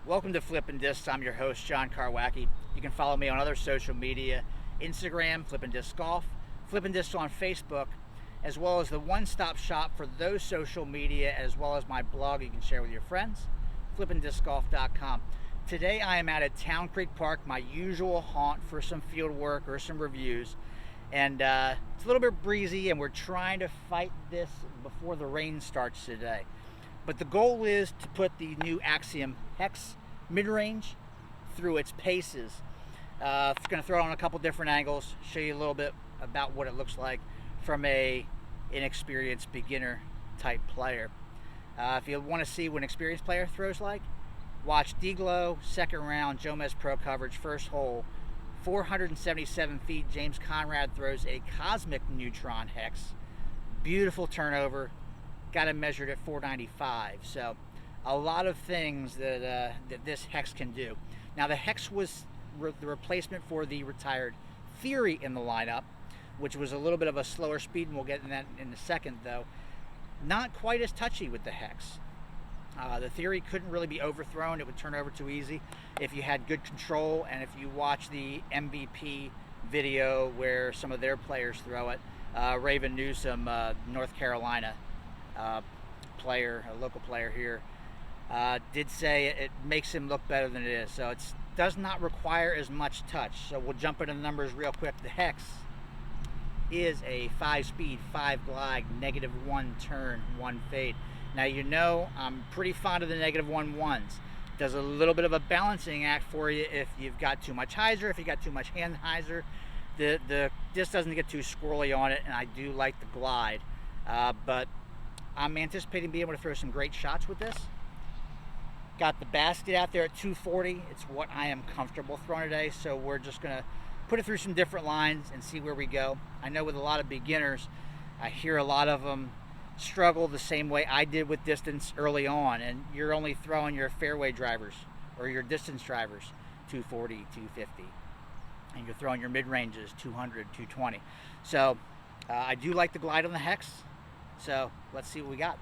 Welcome to Flippin' Discs. I'm your host, John Karwacki. You can follow me on other social media, Instagram, Flippin' Disc Golf, Flippin' Discs on Facebook, as well as the one-stop shop for those social media, as well as my blog you can share with your friends, flippinDiscGolf.com. Today I am at a Town Creek Park, my usual haunt for some field work or some reviews. And it's a little bit breezy, and we're trying to fight this before the rain starts today. But the goal is to put the new Axiom Hex mid-range through its paces. Going to throw it on a couple different angles, show you a little bit about what it looks like from a inexperienced beginner type player. If you want to see what an experienced player throws like, watch D-Glow, second round, Jomez Pro coverage, first hole, 477 feet. James Conrad throws a Cosmic Neutron Hex. Beautiful turnover. Got it measured at 495. So a lot of things that this Hex can do. Now the Hex was the replacement for the retired Theory in the lineup, which was a little bit of a slower speed, and we'll get in that in a second though. Not quite as touchy with the Hex. The Theory couldn't really be overthrown. It would turn over too easy if you had good control, and if you watch the MVP video where some of their players throw it, Raven Newsom, North Carolina player, a local player here, did say it makes him look better than it is. So it does not require as much touch. So we'll jump into the numbers real quick. The Hex is a 5-speed, 5-glide, -1 turn, 1 fade. Now you know I'm pretty fond of the -1 ones. Does a little bit of a balancing act for you if you've got too much hyzer, if you got too much hand hyzer. The disc doesn't get too squirrely on it, and I do like the glide. But I'm anticipating being able to throw some great shots with this. Got the basket out there at 240. It's what I am comfortable throwing today, so we're just gonna put it through some different lines and see where we go. I know with a lot of beginners, I hear a lot of them struggle the same way I did with distance early on, and you're only throwing your fairway drivers or your distance drivers 240, 250, and you're throwing your mid-ranges 200, 220. So I do like the glide on the Hex, so let's see what we got.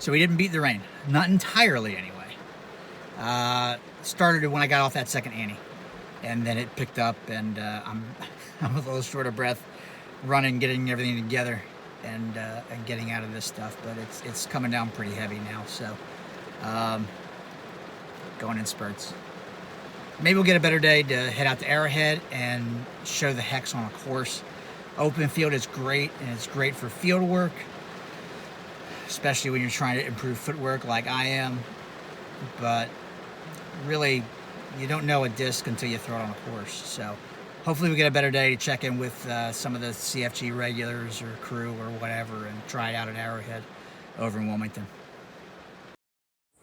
So we didn't beat the rain. Not entirely, anyway. Started when I got off that second ante. And then it picked up, and I'm a little short of breath running, getting everything together, and getting out of this stuff. But it's coming down pretty heavy now, so going in spurts. Maybe we'll get a better day to head out to Arrowhead and show the Hex on a course. Open field is great, and it's great for field work, especially when you're trying to improve footwork like I am. But really, you don't know a disc until you throw it on a course. So hopefully we get a better day to check in with some of the CFG regulars or crew or whatever and try it out at Arrowhead over in Wilmington.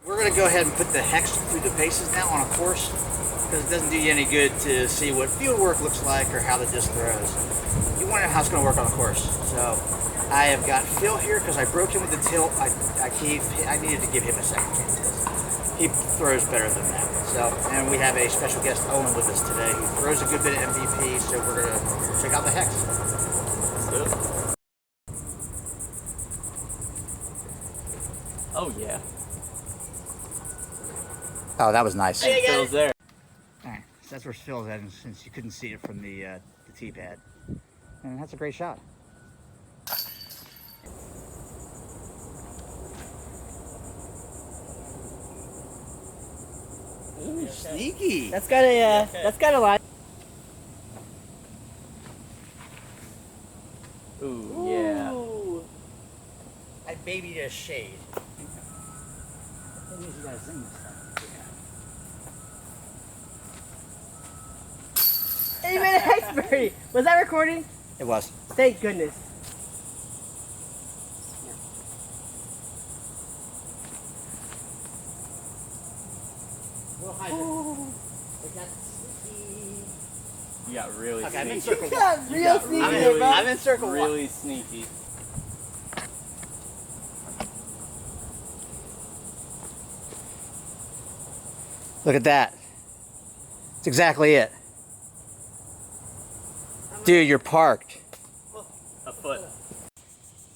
We're going to go ahead and put the Hex through the paces now on a course, because it doesn't do you any good to see what field work looks like or how the disc throws. You want to know how it's going to work on a course. So I have got Phil here because I broke him with the tilt. I needed to give him a second chance. He throws better than that. So, and we have a special guest, Owen, with us today, who throws a good bit of MVP. So we're going to check out the Hex. Let's do it. Oh yeah. Oh, that was nice. Hey, Phil's there. All right, so that's where Phil's at, since you couldn't see it from the tee pad. And that's a great shot. Ooh, sneaky. That's got a that's got a line. Ooh, yeah. Ooh. I babied a shade. That means you gotta sing this stuff. Hey, you made a Hex birdie. Was that recording? It was. Thank goodness. Little high. We got sneaky. You got really Okay, I'm in sneaky. circle You one. got real sneaky I'm there, bro. I'm in circle one. Really sneaky. Look at that. That's exactly it. Dude, you're parked. A foot.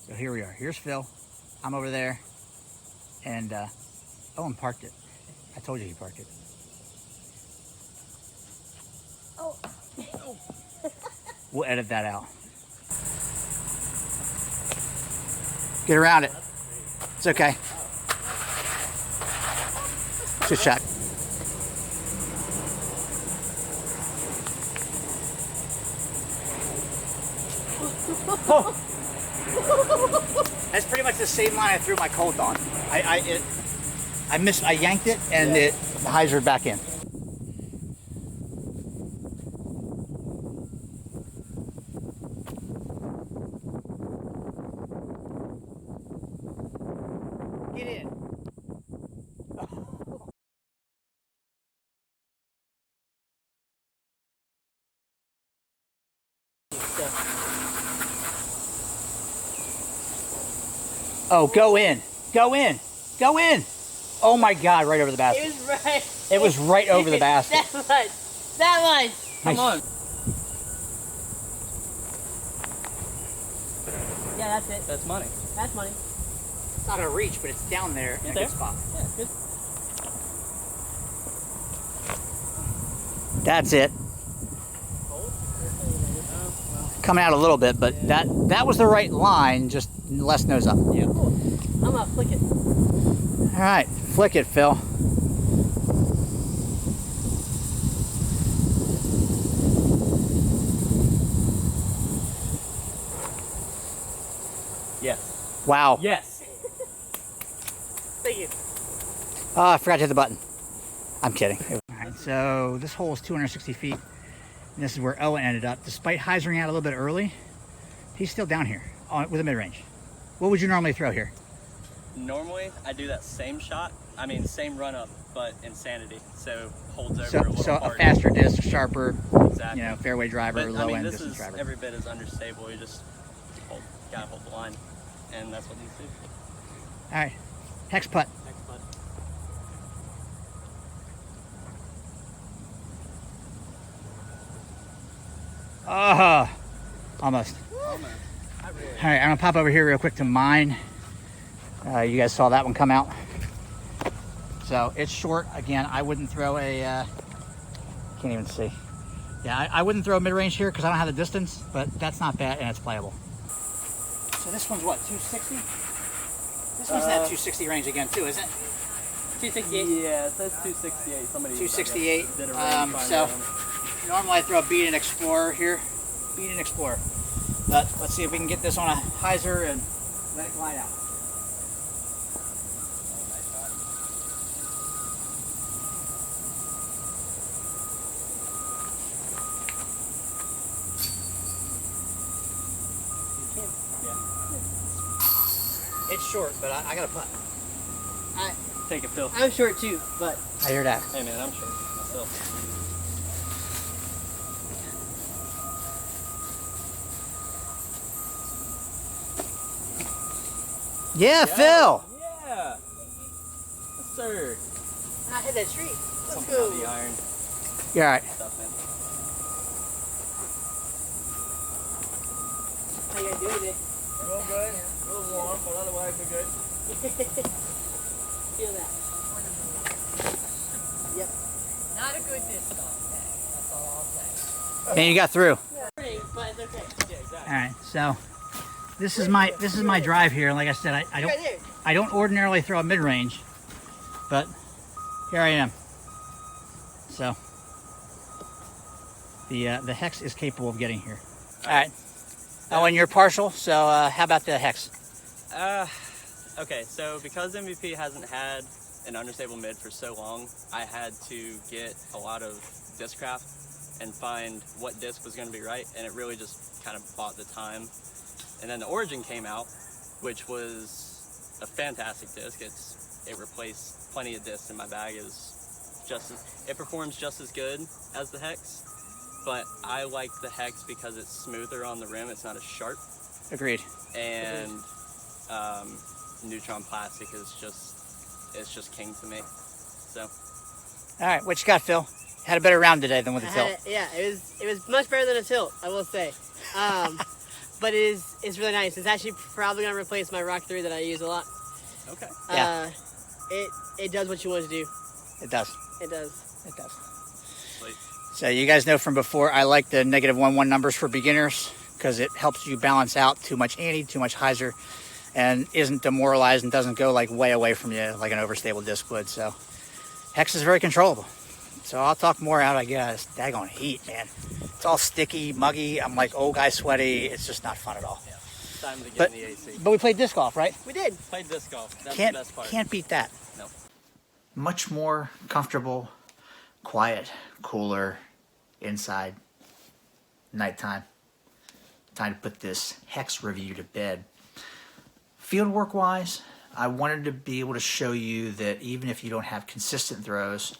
So here we are. Here's Phil. I'm over there. And Owen parked it. I told you he parked it. Oh. We'll edit that out. Get around it. It's okay. Good shot. Oh. That's pretty much the same line I threw my Colt on. I yanked it and it hyzered back in. Get in. Oh, go in. Go in. Go in. Oh my God, right over the basket. It was right. It was right over the basket. That line. That line. Come on. Yeah, that's it. That's money. That's money. It's not a reach, but it's down there in a good spot. Yeah, good. That's it. Coming out a little bit, but that was the right line, just less nose up. Yeah. Cool. I'm gonna flick it. All right, flick it, Phil. Yes. Wow. Yes. Thank you. Oh, I forgot to hit the button. I'm kidding. All right, so this hole is 260 feet. And this is where Owen ended up. Despite hyzering out a little bit early, he's still down here with a mid-range. What would you normally throw here? Normally, I do that same shot. I mean, same run up, but insanity. So holds over a little So a harder. faster disc, sharper, Exactly. you know, fairway driver, But, low I mean, end this distance is driver. every bit as understable. You just gotta hold the line, and that's what these do. All right, Hex putt. Next putt. Oh, almost. Oh man. All right, I'm gonna pop over here real quick to mine. You guys saw that one come out. So it's short. Again, I wouldn't throw a, can't even see. Yeah, I wouldn't throw a mid-range here because I don't have the distance, but that's not bad and it's playable. So this one's what, 260? This one's that 260 range again too, isn't it? 268. Yeah, it says 268. Somebody 268. did a range So finder. normally I throw a Beat and Explorer here. Beat and Explorer. But let's see if we can get this on a hyzer and let it glide out. It's short, but I got a putt. Take it, Phil. I'm short too, but I hear that. Hey man, I'm short myself. Yeah, Phil. Yeah. Yes, sir. I hit that tree. Let's Something go. about the iron You're all right. stuff, man. How you guys doing today? Real good. A little warm, but otherwise we're good. Feel that. Yep. Not a good disc golf day. That's all I'll say. Man, you got through. But it's okay. Yeah, exactly. All right, so this is my drive here. Like I said, I Right there. don't ordinarily throw a mid range, but here I am. So the hex is capable of getting here. All right. Oh, and you're partial. So how about the hex? Okay, so because MVP hasn't had an understable mid for so long, I had to get a lot of disc craft and find what disc was going to be right, and it really just kind of bought the time. And then the Origin came out, which was a fantastic disc. It replaced plenty of discs in my bag. It performs just as good as the Hex, but I like the Hex because it's smoother on the rim. It's not as sharp. Agreed. And neutron plastic is just king to me. So All right, what you got, Phil? Had a better round today than with the tilt. Yeah, it was much better than a tilt, I will say. But it's really nice. It's actually probably gonna replace my Rock 3 that I use a lot. okay. Yeah. It does what you want it to do. It does. It does. It does. Sweet. So you guys know from before, I like the -1-1 numbers for beginners because it helps you balance out too much ante, too much hyzer, and isn't demoralized and doesn't go like way away from you like an overstable disc would. So Hex is very controllable. So I'll talk more out I guess. Daggone heat, man. It's all sticky, muggy. I'm like old guy sweaty. It's just not fun at all. Yeah. Time to get But, in the AC. but we played disc golf, right? We did. Played disc golf. That's Can't the best part. can't beat that. No. Much more comfortable, quiet, cooler, inside, nighttime. Time to put this Hex review to bed. Fieldwork wise, I wanted to be able to show you that even if you don't have consistent throws,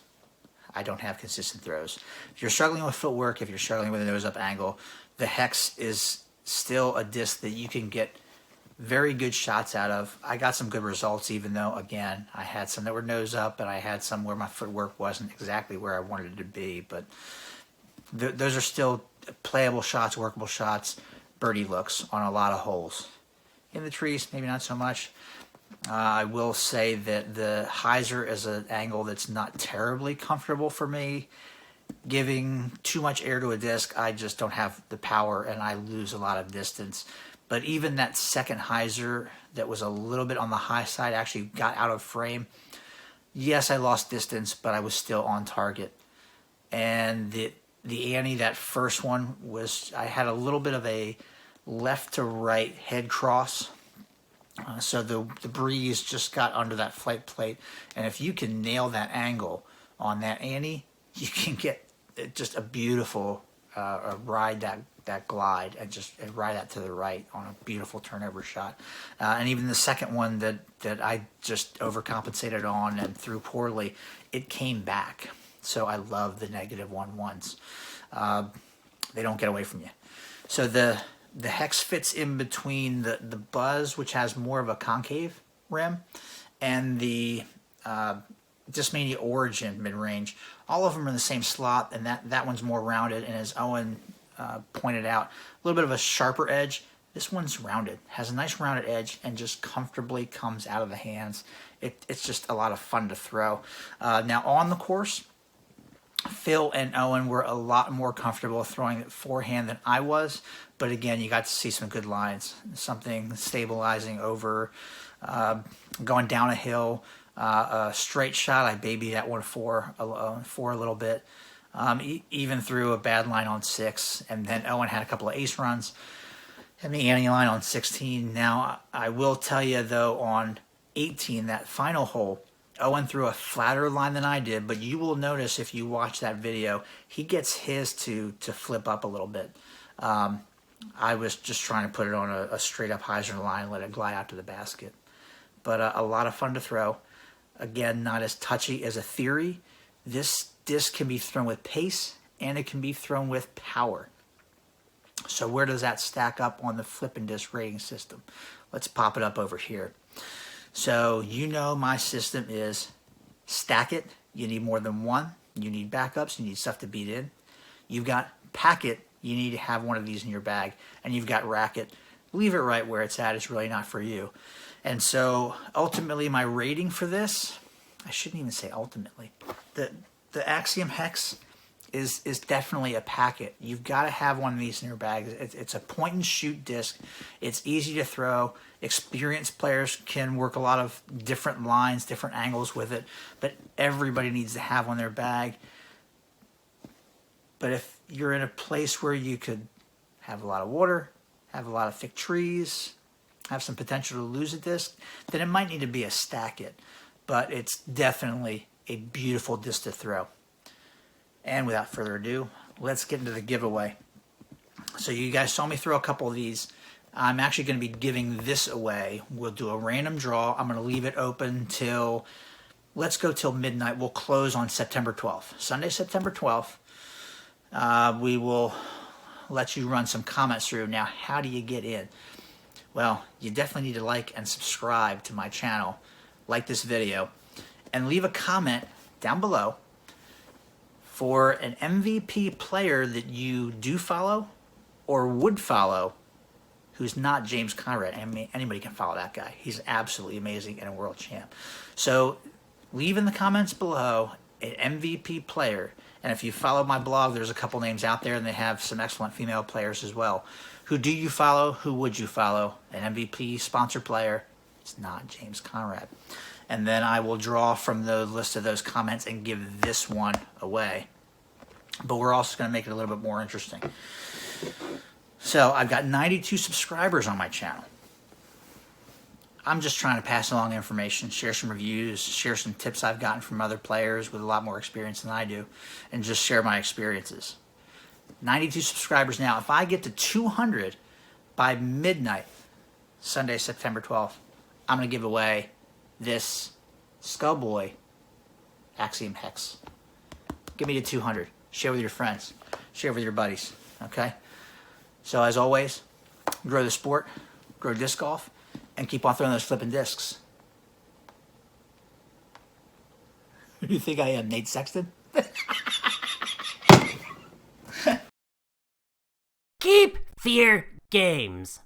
I don't have consistent throws. If you're struggling with footwork, if you're struggling with a nose up angle, the Hex is still a disc that you can get very good shots out of. I got some good results, even though, again, I had some that were nose up and I had some where my footwork wasn't exactly where I wanted it to be. But those are still playable shots, workable shots, birdie looks on a lot of holes. In the trees, maybe not so much. I will say that the hyzer is an angle that's not terribly comfortable for me. Giving too much air to a disc, I just don't have the power and I lose a lot of distance. But even that second hyzer that was a little bit on the high side actually got out of frame. Yes, I lost distance, but I was still on target. And the ante, that first one, was I had a little bit of a left to right head cross. So the breeze just got under that flight plate. And if you can nail that angle on that ante, you can get just a beautiful ride that glide and just ride that to the right on a beautiful turnover shot. And even the second one that I just overcompensated on and threw poorly, it came back. So I love the -1-1s. They don't get away from you. So the Hex fits in between the Buzz, which has more of a concave rim, and the Discmania Origin mid-range. All of them are in the same slot, and that one's more rounded, and as Owen pointed out, a little bit of a sharper edge. This one's rounded, has a nice rounded edge, and just comfortably comes out of the hands. It's just a lot of fun to throw. Now on the course, Phil and Owen were a lot more comfortable throwing it forehand than I was, but again, you got to see some good lines, something stabilizing over, going down a hill, a straight shot. I babied that one for a little bit, even threw a bad line on 6, and then Owen had a couple of ace runs, and the ante line on 16. Now, I will tell you though, on 18, that final hole, Owen threw a flatter line than I did, but you will notice if you watch that video, he gets his to flip up a little bit. I was just trying to put it on a straight up hyzer line and let it glide out to the basket. But a lot of fun to throw. Again, not as touchy as a theory. This disc can be thrown with pace and it can be thrown with power. So where does that stack up on the flipping disc rating system? Let's pop it up over here. So you know my system is stack it. You need more than one. You need backups. You need stuff to beat in. You've got pack it. You need to have one of these in your bag. And you've got rack it. Leave it right where it's at. It's really not for you. And so ultimately my rating for this, I shouldn't even say ultimately, the Axiom Hex is definitely a packet. You've got to have one of these in your bag. It's a point and shoot disc. It's easy to throw. Experienced players can work a lot of different lines, different angles with it, but everybody needs to have one in their bag. But if you're in a place where you could have a lot of water, have a lot of thick trees, have some potential to lose a disc, then it might need to be a stack it. But it's definitely a beautiful disc to throw. And without further ado, let's get into the giveaway. So you guys saw me throw a couple of these. I'm actually going to be giving this away. We'll do a random draw. I'm going to leave it open till, let's go till midnight. We'll close on September 12th. Sunday, September 12th. We will let you run some comments through. Now, how do you get in? Well, you definitely need to like and subscribe to my channel. Like this video. And leave a comment down below for an MVP player that you do follow or would follow who's not James Conrad. I mean, anybody can follow that guy. He's absolutely amazing and a world champ. So leave in the comments below an MVP player. And if you follow my blog, there's a couple names out there, and they have some excellent female players as well. Who do you follow? Who would you follow? An MVP sponsor player? It's not James Conrad. And then I will draw from the list of those comments and give this one away. But we're also going to make it a little bit more interesting. So I've got 92 subscribers on my channel. I'm just trying to pass along information, share some reviews, share some tips I've gotten from other players with a lot more experience than I do, and just share my experiences. 92 subscribers now. If I get to 200 by midnight, Sunday, September 12th, I'm going to give away this Skullboy Axiom Hex. Give me to 200. Share with your friends. Share with your buddies. Okay? So as always, grow the sport, grow disc golf, and keep on throwing those flipping discs. Who do you think I am, Nate Sexton? Keep fear games.